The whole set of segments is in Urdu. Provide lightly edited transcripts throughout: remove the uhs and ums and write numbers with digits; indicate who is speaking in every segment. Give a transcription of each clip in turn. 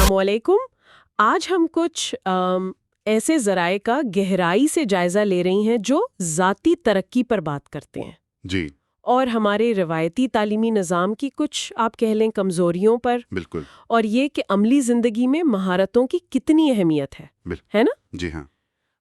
Speaker 1: السلام علیکم۔ آج ہم کچھ ایسے ذرائع کا گہرائی سے جائزہ لے رہی ہیں جو ذاتی ترقی پر بات کرتے ہیں
Speaker 2: جی
Speaker 1: اور ہمارے روایتی تعلیمی نظام کی کچھ آپ کہہ لیں کمزوریوں پر،
Speaker 2: بالکل
Speaker 1: اور یہ کہ عملی زندگی میں مہارتوں کی کتنی اہمیت ہے نا؟
Speaker 2: جی ہاں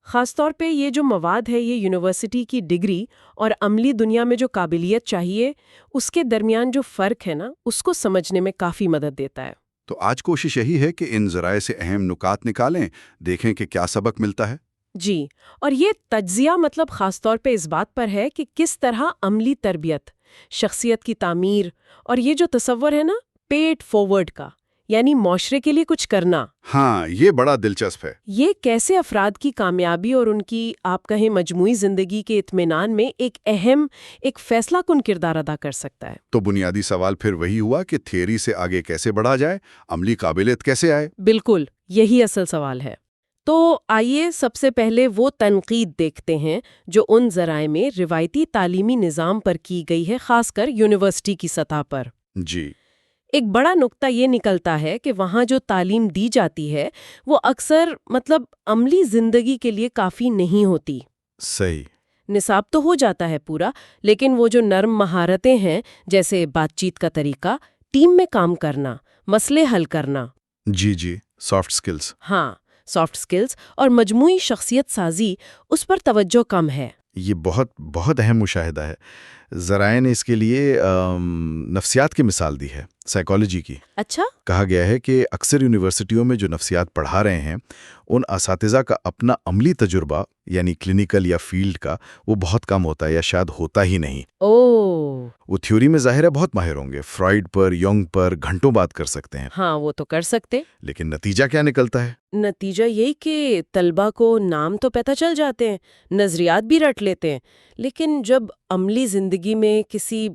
Speaker 1: خاص طور پہ یہ جو مواد ہے، یہ یونیورسٹی کی ڈگری اور عملی دنیا میں جو قابلیت چاہیے، اس کے درمیان جو فرق ہے نا، اس کو سمجھنے میں کافی مدد دیتا ہے۔
Speaker 2: تو آج کوشش یہی ہے کہ ان ذرائع سے اہم نکات نکالیں، دیکھیں کہ کیا سبق ملتا ہے۔
Speaker 1: جی، اور یہ تجزیہ مطلب خاص طور پہ اس بات پر ہے کہ کس طرح عملی تربیت، شخصیت کی تعمیر اور یہ جو تصور ہے نا پیٹ فارورڈ کا، یعنی معاشرے کے لیے کچھ کرنا،
Speaker 2: ہاں یہ بڑا دلچسپ ہے۔
Speaker 1: یہ کیسے افراد کی کامیابی اور ان کی آپ کہیں مجموعی زندگی کے اطمینان میں ایک اہم، ایک فیصلہ کن کردار ادا کر سکتا ہے۔
Speaker 2: تو بنیادی سوال پھر وہی ہوا کہ تھیوری سے آگے کیسے بڑھا جائے، عملی قابلیت کیسے آئے؟
Speaker 1: بالکل، یہی اصل سوال ہے۔ تو آئیے سب سے پہلے وہ تنقید دیکھتے ہیں جو ان ذرائع میں روایتی تعلیمی نظام پر کی گئی ہے، خاص کر یونیورسٹی کی سطح پر۔
Speaker 2: جی
Speaker 1: ایک بڑا نقطہ یہ نکلتا ہے کہ وہاں جو تعلیم دی جاتی ہے وہ اکثر عملی زندگی کے لیے کافی نہیں ہوتی۔
Speaker 2: صحیح۔
Speaker 1: نصاب تو ہو جاتا ہے پورا، لیکن وہ جو نرم مہارتیں ہیں، جیسے بات چیت کا طریقہ، ٹیم میں کام کرنا، مسئلے حل کرنا،
Speaker 2: جی سافٹ سکلز۔
Speaker 1: ہاں سافٹ سکلز اور مجموعی شخصیت سازی، اس پر توجہ کم ہے۔
Speaker 2: یہ بہت اہم مشاہدہ ہے۔ ذرائع نے اس کے لیے نفسیات کی مثال دی ہے، سائیکالوجی کی۔
Speaker 1: اچھا،
Speaker 2: کہا گیا ہے کہ اکثر یونیورسٹیوں میں جو نفسیات پڑھا رہے ہیں ان اساتذہ کا اپنا عملی تجربہ یعنی کلینیکل یا فیلڈ کا وہ بہت کم ہوتا ہے یا شاید ہوتا ہی نہیں۔ وہ تھیوری میں ظاہر ہے بہت ماہر ہوں گے، فرائیڈ پر، یونگ پر گھنٹوں بات کر سکتے ہیں۔
Speaker 1: ہاں وہ تو کر سکتے،
Speaker 2: لیکن نتیجہ کیا نکلتا ہے؟
Speaker 1: نتیجہ یہی کہ طلبہ کو نام تو پتہ چل جاتے ہیں، نظریات بھی رٹ لیتے ہیں، لیکن جب عملی زندگی میں کسی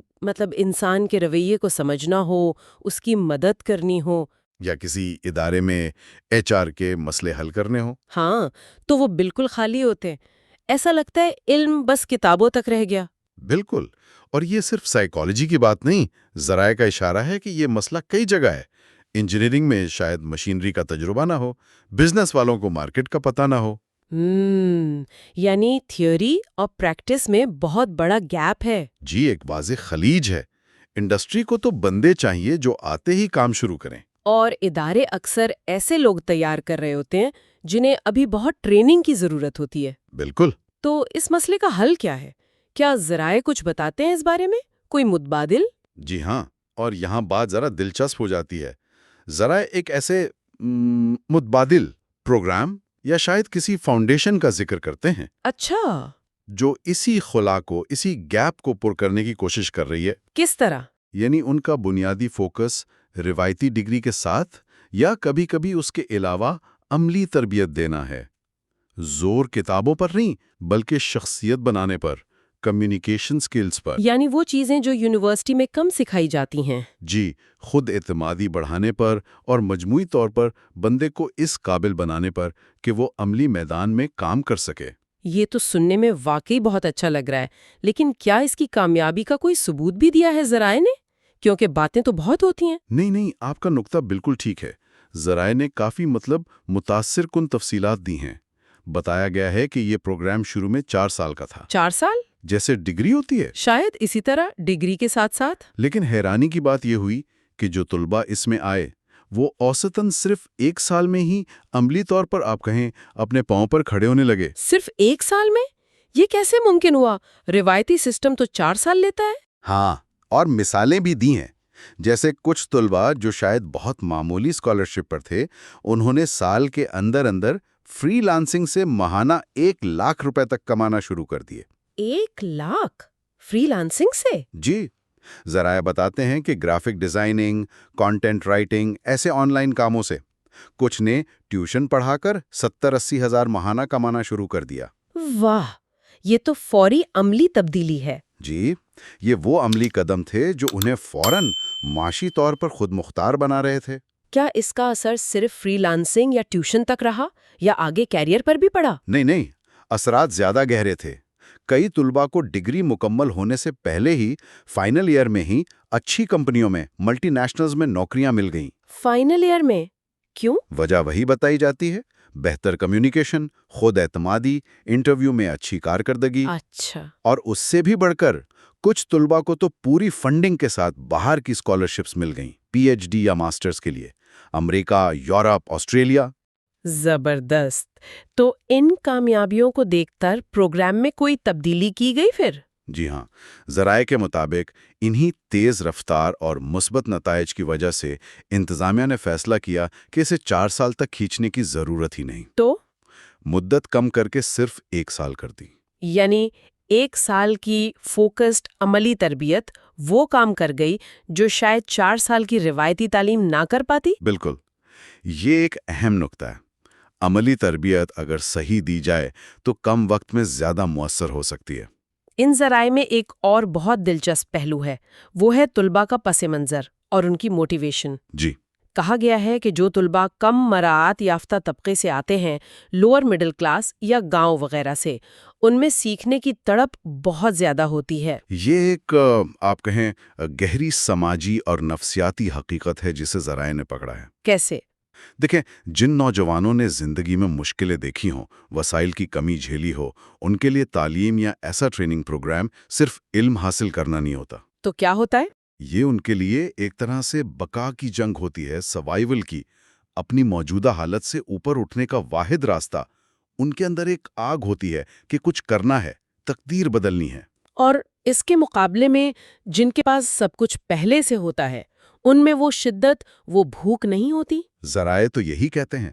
Speaker 1: انسان کے رویے کو سمجھنا ہو، اس کی مدد کرنی ہو،
Speaker 2: یا کسی ادارے میں HR کے مسئلے حل کرنے ہوں،
Speaker 1: ہاں تو وہ بالکل خالی ہوتے ہیں۔ ایسا لگتا ہے علم بس کتابوں تک رہ گیا۔
Speaker 2: بالکل۔ اور یہ صرف سائیکالوجی کی بات نہیں، ذرائع کا اشارہ ہے کہ یہ مسئلہ کئی جگہ ہے۔ انجینئرنگ میں شاید مشینری کا تجربہ نہ ہو، بزنس والوں کو مارکیٹ کا پتہ نہ ہو۔
Speaker 1: یعنی تھیوری اور پریکٹس میں بہت بڑا گیپ ہے۔
Speaker 2: جی ایک واضح خلیج ہے۔ انڈسٹری کو تو بندے چاہیے جو آتے ہی کام شروع کریں،
Speaker 1: اور ادارے اکثر ایسے لوگ تیار کر رہے ہوتے ہیں جنہیں ابھی بہت ٹریننگ کی ضرورت ہوتی ہے۔
Speaker 2: بالکل۔
Speaker 1: تو اس مسئلے کا حل کیا ہے؟ کیا ذرائع کچھ بتاتے ہیں اس بارے میں؟ کوئی متبادل؟
Speaker 2: جی ہاں، اور یہاں بات ذرا دلچسپ ہو جاتی ہے۔ ذرائع ایک ایسے متبادل پروگرام یا شاید کسی فاؤنڈیشن کا ذکر کرتے ہیں۔
Speaker 1: اچھا،
Speaker 2: جو اسی خلا کو، اسی گیپ کو پر کرنے کی کوشش کر رہی ہے۔
Speaker 1: کس طرح؟
Speaker 2: یعنی ان کا بنیادی فوکس روایتی ڈگری کے ساتھ یا کبھی کبھی اس کے علاوہ عملی تربیت دینا ہے۔ زور کتابوں پر نہیں بلکہ شخصیت بنانے پر، کمیونیکیشن سکلز پر۔
Speaker 1: یعنی وہ چیزیں جو یونیورسٹی میں کم سکھائی جاتی ہیں۔
Speaker 2: جی، خود اعتمادی بڑھانے پر اور مجموعی طور پر بندے کو اس قابل بنانے پر کہ وہ عملی میدان میں کام کر سکے۔
Speaker 1: یہ تو سننے میں واقعی بہت اچھا لگ رہا ہے، لیکن کیا اس کی کامیابی کا کوئی ثبوت بھی دیا ہے ذرائع نے؟ کیونکہ باتیں تو بہت ہوتی ہیں۔
Speaker 2: نہیں، آپ کا نقطہ بالکل ٹھیک ہے۔ ذرائع نے کافی متاثر کن تفصیلات دی ہیں۔ بتایا گیا ہے کہ یہ پروگرام شروع میں 4 سال کا تھا۔
Speaker 1: 4 سال؟
Speaker 2: جیسے ڈگری ہوتی ہے،
Speaker 1: شاید اسی طرح ڈگری کے ساتھ ساتھ۔
Speaker 2: لیکن حیرانی کی بات یہ ہوئی کہ جو طلباء اس میں آئے وہ اوسطاً صرف 1 سال میں ہی عملی طور پر آپ کہیں اپنے پاؤں پر کھڑے ہونے لگے۔
Speaker 1: صرف 1 سال میں؟ یہ کیسے ممکن ہوا؟ روایتی سسٹم تو 4 سال لیتا ہے۔
Speaker 2: ہاں، اور مثالیں بھی دی ہیں۔ جیسے کچھ طلباء جو شاید بہت معمولی اسکالرشپ پر تھے، انہوں نے سال کے اندر فری لانسنگ سے ماہانہ 1 لاکھ روپے تک کمانا شروع کر دیے۔
Speaker 1: 1 لاکھ فری لانسنگ سے؟
Speaker 2: جی، ذرائع بتاتے ہیں کہ گرافک ڈیزائننگ، کانٹینٹ رائٹنگ ایسے آن لائن کاموں سے کچھ نے ٹیوشن پڑھا کر 70-80 ہزار ماہانہ کمانا شروع کر دیا۔
Speaker 1: واہ، یہ تو فوری عملی تبدیلی ہے۔
Speaker 2: جی، یہ وہ عملی قدم تھے جو انہیں فوراً معاشی طور پر خود مختار بنا رہے تھے۔
Speaker 1: کیا اس کا اثر صرف فری لانسنگ یا ٹیوشن تک رہا یا آگے کیریئر پر بھی پڑا؟
Speaker 2: نہیں، اثرات زیادہ گہرے تھے۔ کئی طلباء کو ڈگری مکمل ہونے سے پہلے ہی فائنل ایئر میں ہی اچھی کمپنیوں میں، ملٹی نیشنلز میں نوکریاں مل گئیں۔
Speaker 1: فائنل ایئر میں؟ کیوں؟
Speaker 2: وجہ وہی بتائی جاتی ہے، بہتر کمیونیکیشن، خود اعتمادی، انٹرویو میں اچھی کارکردگی،
Speaker 1: اچھا،
Speaker 2: اور اس سے بھی بڑھ کر کچھ طلباء کو تو پوری فنڈنگ کے ساتھ باہر کی اسکالرشپس مل گئیں، پی ایچ ڈی یا ماسٹرز کے لیے، امریکہ، یورپ، آسٹریلیا۔
Speaker 1: زبردست۔ تو ان کامیابیوں کو دیکھ کر پروگرام میں کوئی تبدیلی کی گئی پھر؟
Speaker 2: جی ہاں، ذرائع کے مطابق انہی تیز رفتار اور مثبت نتائج کی وجہ سے انتظامیہ نے فیصلہ کیا کہ اسے 4 سال تک کھینچنے کی ضرورت ہی نہیں،
Speaker 1: تو
Speaker 2: مدت کم کر کے صرف 1 سال کر دی۔
Speaker 1: یعنی 1 سال کی فوکسڈ عملی تربیت وہ کام کر گئی جو شاید 4 سال کی روایتی تعلیم نہ کر پاتی؟
Speaker 2: بالکل، یہ ایک اہم نکتہ ہے۔ عملی تربیت اگر صحیح دی جائے تو کم وقت میں زیادہ مؤثر ہو سکتی ہے۔
Speaker 1: ان ذرائع میں ایک اور بہت دلچسپ پہلو ہے، وہ ہے طلباء کا پس منظر اور ان کی موٹیویشن۔
Speaker 2: جی،
Speaker 1: کہا گیا ہے کہ جو طلباء کم مراعات یافتہ طبقے سے آتے ہیں، لوور مڈل کلاس یا گاؤں وغیرہ سے، ان میں سیکھنے کی تڑپ بہت زیادہ ہوتی ہے۔
Speaker 2: یہ ایک آپ کہیں گہری سماجی اور نفسیاتی حقیقت ہے جسے ذرائع نے پکڑا ہے۔
Speaker 1: کیسے؟
Speaker 2: دیکھیں، جن نوجوانوں نے زندگی میں مشکلیں دیکھی ہوں، وسائل کی کمی جھیلی ہو، ان کے لیے تعلیم یا ایسا ٹریننگ پروگرام صرف علم حاصل کرنا نہیں ہوتا۔
Speaker 1: تو کیا ہوتا ہے؟
Speaker 2: یہ ان کے لیے ایک طرح سے بقا کی جنگ ہوتی ہے، سروائیول کی۔ اپنی موجودہ حالت سے اوپر اٹھنے کا واحد راستہ، ان کے اندر ایک آگ ہوتی ہے کہ کچھ کرنا ہے، تقدیر بدلنی ہے۔
Speaker 1: اور اس کے مقابلے میں جن کے پاس سب کچھ پہلے سے ہوتا ہے، ان میں وہ شدت، وہ بھوک نہیں ہوتی؟
Speaker 2: ذرائع تو یہی کہتے ہیں،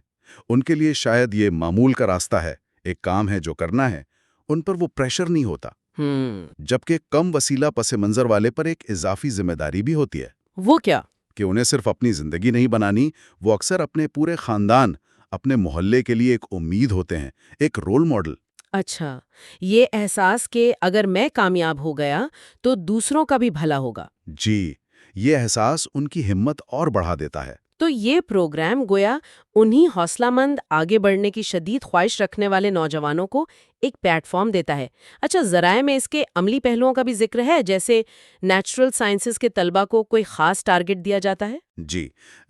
Speaker 2: ان کے لیے شاید یہ معمول کا راستہ ہے، ایک کام ہے جو کرنا ہے، ان پر وہ پریشر نہیں ہوتا۔ جبکہ کم وسیلہ پس منظر والے پر ایک اضافی ذمہ داری بھی ہوتی ہے۔
Speaker 1: وہ کیا؟
Speaker 2: کہ انہیں صرف اپنی زندگی نہیں بنانی، وہ اکثر اپنے پورے خاندان، اپنے محلے کے لیے ایک امید ہوتے ہیں، ایک رول ماڈل۔
Speaker 1: اچھا، یہ احساس کہ اگر میں کامیاب ہو گیا تو دوسروں کا بھی بھلا ہوگا۔
Speaker 2: جی، یہ احساس ان کی ہمت اور بڑھا دیتا ہے۔
Speaker 1: تو یہ پروگرام گویا انہی حوصلہ مند، آگے بڑھنے کی شدید خواہش رکھنے والے نوجوانوں کو ایک پلیٹ فارم دیتا ہے۔ اچھا، ذرائع میں اس کے عملی پہلوؤں کا بھی ذکر ہے، جیسے نیچرل سائنسز کے طلباء کو کوئی خاص ٹارگٹ دیا جاتا ہے؟
Speaker 2: جی،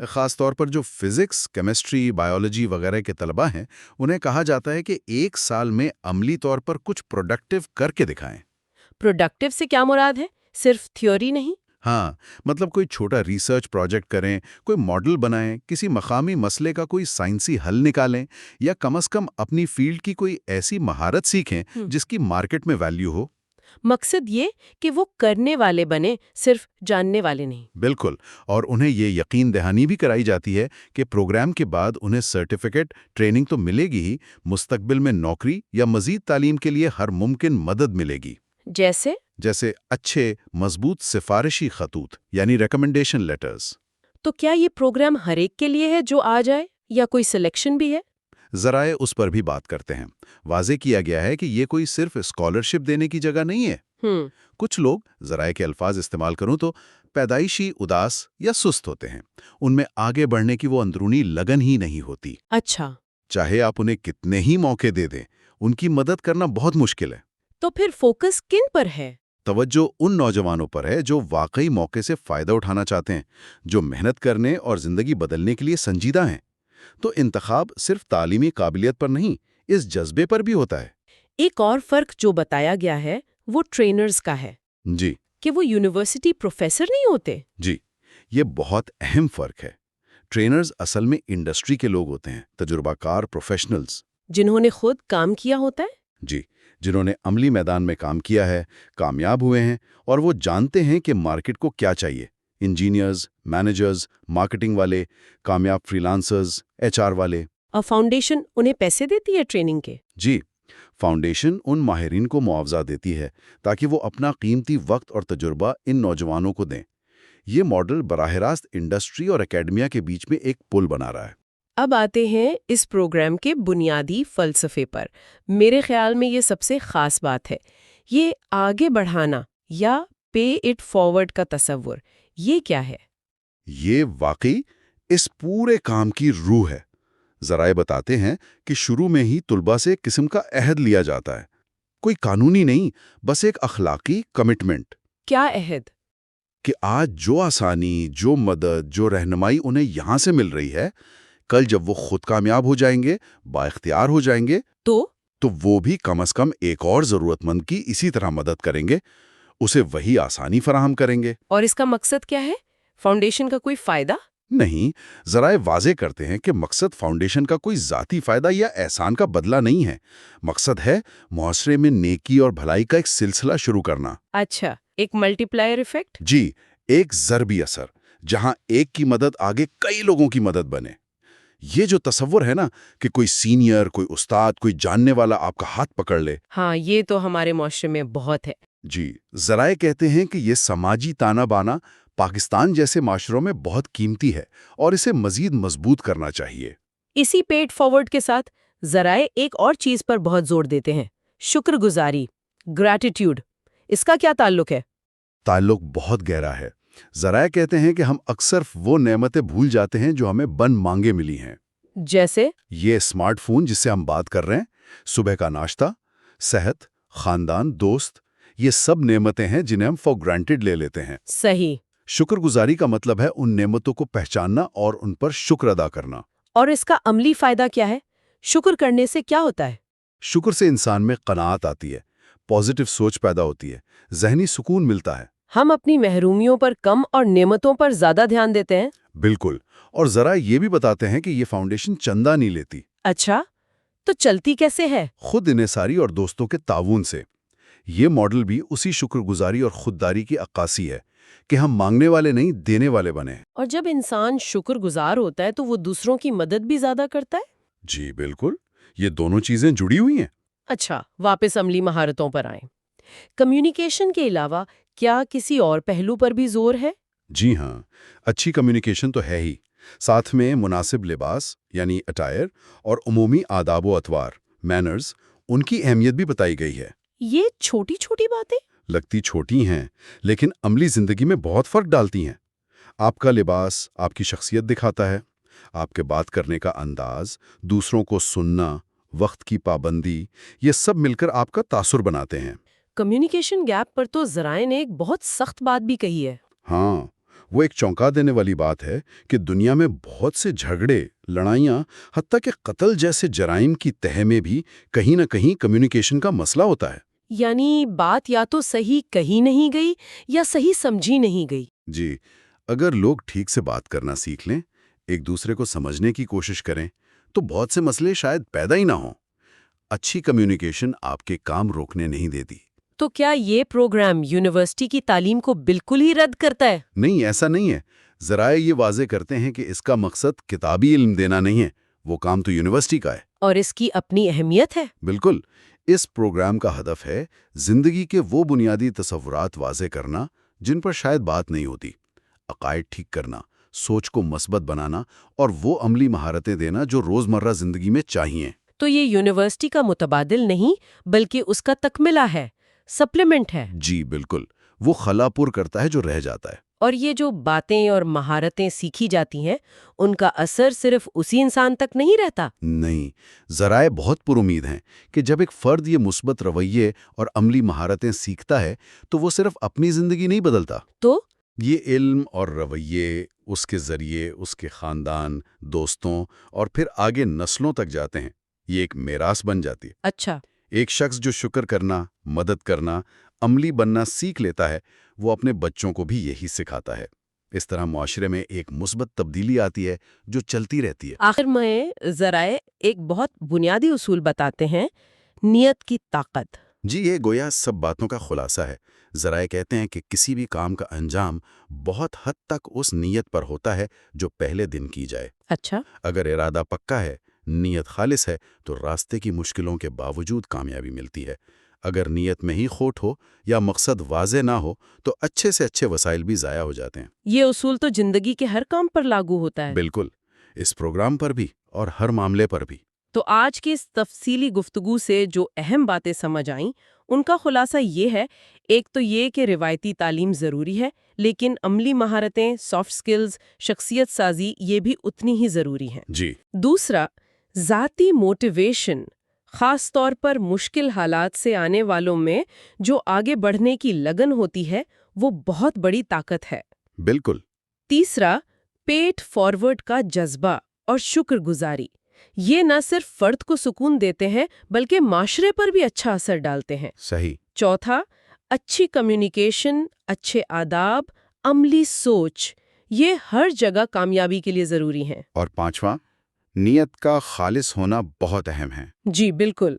Speaker 2: خاص طور پر جو فزکس، کیمسٹری، بایولوجی وغیرہ کے طلباء ہیں، انہیں کہا جاتا ہے کہ 1 سال میں عملی طور پر کچھ پروڈکٹیو کر کے دکھائیں۔
Speaker 1: پروڈکٹیو سے کیا مراد ہے؟ صرف تھیوری نہیں؟
Speaker 2: ہاں، مطلب کوئی چھوٹا ریسرچ پروجیکٹ کریں، کوئی ماڈل بنائیں، کسی مقامی مسئلے کا کوئی سائنسی حل نکالیں، یا کم از کم اپنی فیلڈ کی کوئی ایسی مہارت سیکھیں جس کی مارکیٹ میں ویلیو ہو۔
Speaker 1: مقصد یہ کہ وہ کرنے والے بنے، صرف جاننے والے نہیں۔
Speaker 2: بالکل، اور انہیں یہ یقین دہانی بھی کرائی جاتی ہے کہ پروگرام کے بعد انہیں سرٹیفکیٹ، ٹریننگ تو ملے گی ہی، مستقبل میں نوکری یا مزید تعلیم کے لیے ہر ممکن مدد ملے گی۔ جیسے اچھے، مضبوط سفارشی خطوط، یعنی ریکمنڈیشن لیٹرز۔
Speaker 1: تو کیا یہ پروگرام ہر ایک کے لیے ہے جو آ جائے، یا کوئی سلیکشن بھی ہے؟
Speaker 2: ذرائع اس پر بھی بات کرتے ہیں۔ واضح کیا گیا ہے کہ یہ کوئی صرف اسکالرشپ دینے کی جگہ نہیں ہے۔ کچھ لوگ، ذرائع کے الفاظ استعمال کروں تو، پیدائشی اداس یا سست ہوتے ہیں، ان میں آگے بڑھنے کی وہ اندرونی لگن ہی نہیں ہوتی۔
Speaker 1: اچھا،
Speaker 2: چاہے آپ انہیں کتنے ہی موقع دے دیں، ان کی مدد کرنا بہت مشکل ہے۔
Speaker 1: تو پھر فوکس کن پر ہے؟
Speaker 2: توجہ ان نوجوانوں پر ہے جو واقعی موقع سے فائدہ اٹھانا چاہتے ہیں، جو محنت کرنے اور زندگی بدلنے کے لیے سنجیدہ ہیں۔ تو انتخاب صرف تعلیمی قابلیت پر نہیں، اس جذبے پر بھی ہوتا ہے۔
Speaker 1: ایک اور فرق جو بتایا گیا ہے وہ ٹرینرز کا ہے۔
Speaker 2: جی،
Speaker 1: کہ وہ یونیورسٹی پروفیسر نہیں ہوتے۔
Speaker 2: جی، یہ بہت اہم فرق ہے۔ ٹرینرز اصل میں انڈسٹری کے لوگ ہوتے ہیں، تجربہ کار پروفیشنلز،
Speaker 1: جنہوں نے خود کام کیا ہوتا ہے۔
Speaker 2: جی، جنہوں نے عملی میدان میں کام کیا ہے، کامیاب ہوئے ہیں، اور وہ جانتے ہیں کہ مارکیٹ کو کیا چاہیے۔ انجینئرز، مینیجرز، مارکیٹنگ والے، کامیاب فری لانسرز، HR والے۔
Speaker 1: اور فاؤنڈیشن انہیں پیسے دیتی ہے ٹریننگ کے؟
Speaker 2: جی، فاؤنڈیشن ان ماہرین کو معاوضہ دیتی ہے تاکہ وہ اپنا قیمتی وقت اور تجربہ ان نوجوانوں کو دیں۔ یہ ماڈل براہ راست انڈسٹری اور اکیڈمیا کے بیچ میں ایک پل بنا رہا ہے۔
Speaker 1: اب آتے ہیں اس پروگرام کے بنیادی فلسفے پر۔ میرے خیال میں یہ سب سے خاص بات ہے، یہ آگے بڑھانا یا پے اٹ فارورڈ کا تصور۔ یہ کیا ہے؟
Speaker 2: یہ واقعی اس پورے کام کی روح ہے۔ ذرائع بتاتے ہیں کہ شروع میں ہی طلباء سے ایک قسم کا عہد لیا جاتا ہے، کوئی قانونی نہیں، بس ایک اخلاقی کمٹمنٹ۔
Speaker 1: کیا عہد؟
Speaker 2: کہ آج جو آسانی، جو مدد، جو رہنمائی انہیں یہاں سے مل رہی ہے، کل جب وہ خود کامیاب ہو جائیں گے، بااختیار ہو جائیں گے، تو وہ بھی کم از کم ایک اور ضرورت مند کی اسی طرح مدد کریں گے، اسے وہی آسانی فراہم کریں گے۔
Speaker 1: اور اس کا مقصد کیا ہے؟ فاؤنڈیشن کا کوئی فائدہ؟
Speaker 2: نہیں، ذرائع واضح کرتے ہیں کہ مقصد فاؤنڈیشن کا کوئی ذاتی فائدہ یا احسان کا بدلہ نہیں ہے۔ مقصد ہے معاشرے میں نیکی اور بھلائی کا ایک سلسلہ شروع کرنا۔
Speaker 1: اچھا، ایک ملٹی پلائر ایفیکٹ؟
Speaker 2: جی، ایک ضربی اثر، جہاں ایک کی مدد آگے کئی لوگوں کی مدد بنے۔ یہ جو تصور ہے نا کہ کوئی سینئر، کوئی استاد، کوئی جاننے والا آپ کا ہاتھ پکڑ لے۔
Speaker 1: ہاں، یہ تو ہمارے معاشرے میں بہت ہے۔
Speaker 2: جی، ذرائع کہتے ہیں کہ یہ سماجی تانا بانا پاکستان جیسے معاشروں میں بہت قیمتی ہے اور اسے مزید مضبوط کرنا چاہیے۔
Speaker 1: اسی پیڈ فارورڈ کے ساتھ ذرائع ایک اور چیز پر بہت زور دیتے ہیں، شکر گزاری، گریٹیٹیوڈ۔ اس کا کیا تعلق ہے؟
Speaker 2: تعلق بہت گہرا ہے۔ ذرائع کہتے ہیں کہ ہم اکثر وہ نعمتیں بھول جاتے ہیں جو ہمیں بن مانگے ملی ہیں۔
Speaker 1: جیسے؟
Speaker 2: یہ اسمارٹ فون جس سے ہم بات کر رہے ہیں، صبح کا ناشتہ، صحت، خاندان، دوست، یہ سب نعمتیں ہیں جنہیں ہم فار گرانٹیڈ لے لیتے ہیں۔
Speaker 1: صحیح۔
Speaker 2: شکر گزاری کا مطلب ہے ان نعمتوں کو پہچاننا اور ان پر شکر ادا کرنا۔
Speaker 1: اور اس کا عملی فائدہ کیا ہے؟ شکر کرنے سے کیا ہوتا ہے؟
Speaker 2: شکر سے انسان میں قناعت آتی ہے، پازیٹو سوچ پیدا ہوتی ہے، ذہنی سکون ملتا ہے۔
Speaker 1: ہم اپنی محرومیوں پر کم اور نعمتوں پر زیادہ دھیان دیتے ہیں۔
Speaker 2: بالکل، اور ذرا یہ بھی بتاتے ہیں کہ یہ فاؤنڈیشن چندہ نہیں لیتی۔
Speaker 1: اچھا، تو چلتی کیسے ہے؟
Speaker 2: خود انحصاری اور دوستوں کے تعاون سے۔ یہ ماڈل بھی اسی شکر گزاری اور خودداری کی عکاسی ہے کہ ہم مانگنے والے نہیں، دینے والے بنے۔
Speaker 1: اور جب انسان شکر گزار ہوتا ہے تو وہ دوسروں کی مدد بھی زیادہ کرتا ہے؟
Speaker 2: جی بالکل، یہ دونوں چیزیں جڑی ہوئی ہیں۔
Speaker 1: اچھا، واپس عملی مہارتوں پر آئیں۔ کمیونیکیشن کے علاوہ کیا کسی اور پہلو پر بھی زور ہے؟
Speaker 2: جی ہاں، اچھی کمیونیکیشن تو ہے ہی، ساتھ میں مناسب لباس یعنی اٹائر اور عمومی آداب و اطوار مینرز، ان کی اہمیت بھی بتائی گئی ہے۔
Speaker 1: یہ چھوٹی چھوٹی باتیں
Speaker 2: لگتی چھوٹی ہیں لیکن عملی زندگی میں بہت فرق ڈالتی ہیں۔ آپ کا لباس آپ کی شخصیت دکھاتا ہے، آپ کے بات کرنے کا انداز، دوسروں کو سننا، وقت کی پابندی، یہ سب مل کر آپ کا تاثر بناتے ہیں۔
Speaker 1: کمیونیکیشن گیپ پر تو ذرائع نے ایک بہت سخت بات بھی کہی ہے۔
Speaker 2: ہاں، وہ ایک چونکا دینے والی بات ہے کہ دنیا میں بہت سے جھگڑے، لڑائیاں، حتیٰ کہ قتل جیسے جرائم کی تہہ میں بھی کہیں نہ کہیں کمیونیکیشن کا مسئلہ ہوتا ہے۔
Speaker 1: یعنی بات یا تو صحیح کہی نہیں گئی یا صحیح سمجھی نہیں گئی۔
Speaker 2: جی، اگر لوگ ٹھیک سے بات کرنا سیکھ لیں، ایک دوسرے کو سمجھنے کی کوشش کریں، تو بہت سے مسئلے شاید پیدا ہی نہ ہوں۔ اچھی کمیونیکیشن آپ کے کام روکنے نہیں دیتی۔
Speaker 1: تو کیا یہ پروگرام یونیورسٹی کی تعلیم کو بالکل ہی رد کرتا ہے؟
Speaker 2: نہیں، ایسا نہیں ہے۔ ذرائع یہ واضح کرتے ہیں کہ اس کا مقصد کتابی علم دینا نہیں ہے، وہ کام تو یونیورسٹی کا ہے۔
Speaker 1: اور اس کی اپنی اہمیت ہے۔
Speaker 2: بالکل، اس پروگرام کا ہدف ہے زندگی کے وہ بنیادی تصورات واضح کرنا جن پر شاید بات نہیں ہوتی، عقائد ٹھیک کرنا، سوچ کو مثبت بنانا اور وہ عملی مہارتیں دینا جو روزمرہ زندگی میں چاہیے۔
Speaker 1: تو یہ یونیورسٹی کا متبادل نہیں بلکہ اس کا تکملہ ہے، سپلیمنٹ ہے۔
Speaker 2: جی بالکل، وہ خلا پر کرتا ہے جو رہ جاتا ہے۔
Speaker 1: اور یہ جو باتیں اور مہارتیں سیکھی جاتی ہیں ان کا اثر صرف اسی انسان تک نہیں رہتا؟
Speaker 2: نہیں، ذرائع بہت پر امید ہیں کہ جب ایک فرد یہ مثبت رویے اور عملی مہارتیں سیکھتا ہے تو وہ صرف اپنی زندگی نہیں بدلتا،
Speaker 1: تو
Speaker 2: یہ علم اور رویے اس کے ذریعے اس کے خاندان، دوستوں اور پھر آگے نسلوں تک جاتے ہیں۔ یہ ایک میراث بن جاتی ہے۔
Speaker 1: اچھا،
Speaker 2: ایک شخص جو شکر کرنا، مدد کرنا، عملی بننا سیکھ لیتا ہے، وہ اپنے بچوں کو بھی یہی سکھاتا ہے۔ اس طرح معاشرے میں ایک مثبت تبدیلی آتی ہے جو چلتی رہتی ہے۔
Speaker 1: آخر میں ذرائع ایک بہت بنیادی اصول بتاتے ہیں، نیت کی طاقت۔
Speaker 2: جی، یہ گویا سب باتوں کا خلاصہ ہے۔ ذرائع کہتے ہیں کہ کسی بھی کام کا انجام بہت حد تک اس نیت پر ہوتا ہے جو پہلے دن کی جائے۔
Speaker 1: اچھا،
Speaker 2: اگر ارادہ پکا ہے، نیت خالص ہے، تو راستے کی مشکلوں کے باوجود کامیابی ملتی ہے۔ اگر نیت میں ہی کھوٹ ہو یا مقصد واضح نہ ہو تو اچھے سے اچھے وسائل بھی ضائع ہو جاتے ہیں۔
Speaker 1: یہ اصول تو زندگی کے ہر کام پر لاگو ہوتا ہے۔
Speaker 2: بالکل، اس پروگرام پر بھی اور ہر معاملے پر بھی۔
Speaker 1: تو آج کی اس تفصیلی گفتگو سے جو اہم باتیں سمجھ آئیں ان کا خلاصہ یہ ہے، ایک تو یہ کہ روایتی تعلیم ضروری ہے لیکن عملی مہارتیں، سافٹ سکلز، شخصیت سازی یہ بھی اتنی ہی ضروری ہیں۔
Speaker 2: جی،
Speaker 1: دوسرا، ذاتی موٹیویشن، خاص طور پر مشکل حالات سے آنے والوں میں جو آگے بڑھنے کی لگن ہوتی ہے وہ بہت بڑی طاقت ہے۔
Speaker 2: بالکل۔
Speaker 1: تیسرا، پیٹ فارورڈ کا جذبہ، اور شکر گزاری یہ نہ صرف فرد کو سکون دیتے ہیں بلکہ معاشرے پر بھی اچھا اثر ڈالتے ہیں۔
Speaker 2: صحیح۔
Speaker 1: چوتھا، اچھی کمیونیکیشن، اچھے آداب، عملی سوچ، یہ ہر جگہ کامیابی کے لیے ضروری ہیں۔
Speaker 2: اور پانچواں، نیت کا خالص ہونا بہت اہم ہے۔
Speaker 1: جی بالکل۔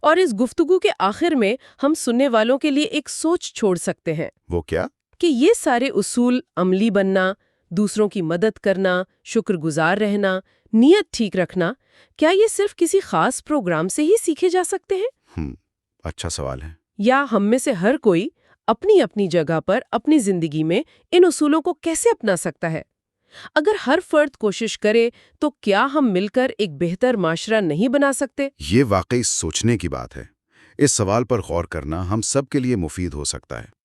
Speaker 1: اور اس گفتگو کے آخر میں ہم سننے والوں کے لیے ایک سوچ چھوڑ سکتے ہیں۔
Speaker 2: وہ کیا؟
Speaker 1: کہ یہ سارے اصول، عملی بننا، دوسروں کی مدد کرنا، شکر گزار رہنا، نیت ٹھیک رکھنا، کیا یہ صرف کسی خاص پروگرام سے ہی سیکھے جا سکتے ہیں؟
Speaker 2: اچھا سوال ہے۔
Speaker 1: یا ہم میں سے ہر کوئی اپنی اپنی جگہ پر اپنی زندگی میں ان اصولوں کو کیسے اپنا سکتا ہے؟ اگر ہر فرد کوشش کرے تو کیا ہم مل کر ایک بہتر معاشرہ نہیں بنا سکتے؟
Speaker 2: یہ واقعی سوچنے کی بات ہے۔ اس سوال پر غور کرنا ہم سب کے لیے مفید ہو سکتا ہے۔